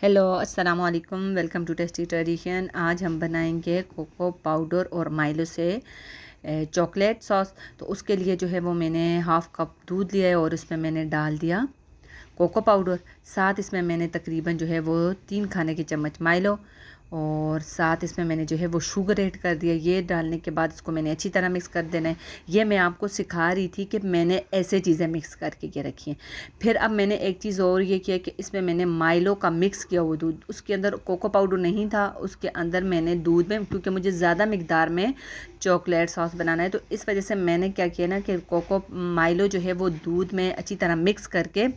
Hello अस्सलाम वालेकुम, welcome to tasty tradition. आज हम बनाएंगे कोको पाउडर और माइलो से चॉकलेट सॉस। तो उसके लिए जो है वो मैंने हाफ़ कप दूध लिया है और इसमें मैंने डाल दिया कोको पाउडर। साथ इसमें मैंने तकरीबन जो है वो 3 खाने के चम्मच माइलो और साथ इसमें मैंने जो है वो शुगर ऐड कर दिया। ये डालने के बाद इसको मैंने अच्छी तरह मिक्स कर देना है। ये मैं आपको सिखा रही थी कि मैंने ऐसे चीज़ें मिक्स करके ये रखी हैं। फिर अब मैंने एक चीज़ और ये किया कि इसमें मैंने माइलो का मिक्स किया वो दूध, उसके अंदर कोको पाउडर नहीं था, उसके अंदर मैंने दूध में, क्योंकि मुझे ज़्यादा मकदार में चॉकलेट सॉस बनाना है तो इस वजह से मैंने क्या किया ना कि कोको माइलो जो है वो दूध में अच्छी तरह मिक्स करके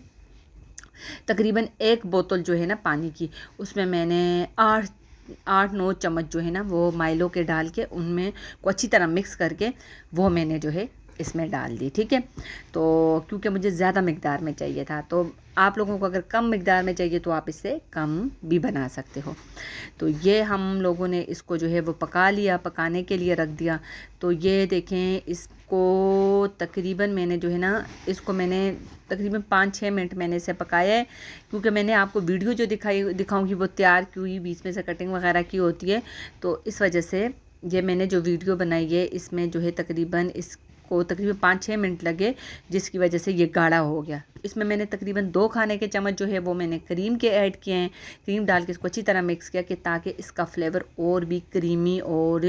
तकरीबन 1 बोतल जो है ना पानी की, उसमें मैंने 8-9 चम्मच जो है ना वो माइलो के डाल के उनमें को अच्छी तरह मिक्स करके वो मैंने जो है इसमें डाल दी। ठीक है, तो क्योंकि मुझे ज़्यादा मकदार में चाहिए था, तो आप लोगों को अगर कम मकदार में चाहिए तो आप इससे कम भी बना सकते हो। तो ये हम लोगों ने इसको जो है वो पका लिया, पकाने के लिए रख दिया। तो ये देखें, इसको तकरीबन मैंने जो है ना इसको मैंने तकरीबन 5-6 मिनट मैंने इसे पकाया है, क्योंकि मैंने आपको वीडियो जो दिखाऊंगी वो तैयार की हुई बीच में से कटिंग वगैरह की होती है, तो इस वजह से ये मैंने जो वीडियो बनाई है इसमें जो है तकरीबन इसको तकरीबन 5-6 मिनट लगे, जिसकी वजह से ये गाढ़ा हो गया। इसमें मैंने तकरीबन 2 खाने के चम्मच जो है वो मैंने क्रीम के ऐड किए हैं। क्रीम डाल के इसको अच्छी तरह मिक्स किया कि ताकि इसका फ्लेवर और भी क्रीमी और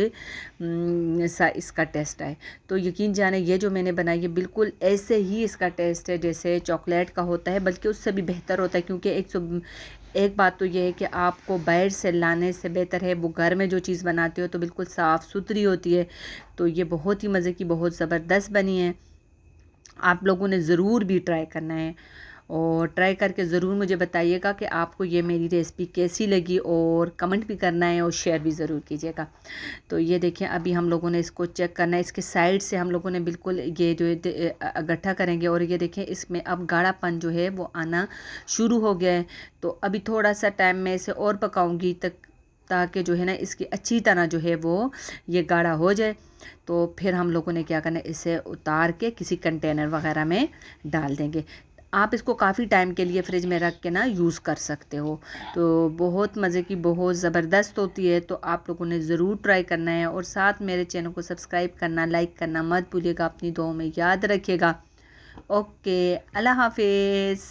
इसका टेस्ट आए। तो यकीन जाने ये जो मैंने बनाई है बिल्कुल ऐसे ही इसका टेस्ट है जैसे चॉकलेट का होता है, बल्कि उससे भी बेहतर होता है, क्योंकि एक बात तो ये है कि आपको बाहर से लाने से बेहतर है वो घर में जो चीज़ बनाते हो तो बिल्कुल साफ़ सुथरी होती है। तो ये बहुत ही मज़े की, बहुत ज़बरदस्त बनी है। आप लोगों ने ज़रूर भी ट्राई करना है और ट्राई करके ज़रूर मुझे बताइएगा कि आपको ये मेरी रेसिपी कैसी लगी, और कमेंट भी करना है और शेयर भी ज़रूर कीजिएगा। तो ये देखिए, अभी हम लोगों ने इसको चेक करना है, इसके साइड से हम लोगों ने बिल्कुल ये जो है इकट्ठा करेंगे, और ये देखें इसमें अब गाढ़ापन जो है वो आना शुरू हो गया है। तो अभी थोड़ा सा टाइम में इसे और पकाऊंगी ताकि जो है ना इसकी अच्छी तरह जो है वो ये गाढ़ा हो जाए। तो फिर हम लोगों ने क्या करना है, इसे उतार के किसी कंटेनर वगैरह में डाल देंगे। आप इसको काफ़ी टाइम के लिए फ्रिज में रख के ना यूज़ कर सकते हो। तो बहुत मज़े की, बहुत ज़बरदस्त होती है। तो आप लोगों ने ज़रूर ट्राई करना है, और साथ मेरे चैनल को सब्सक्राइब करना, लाइक करना मत भूलिएगा। अपनी दुआओं में याद रखिएगा। ओके, अल्लाह हाफिज़।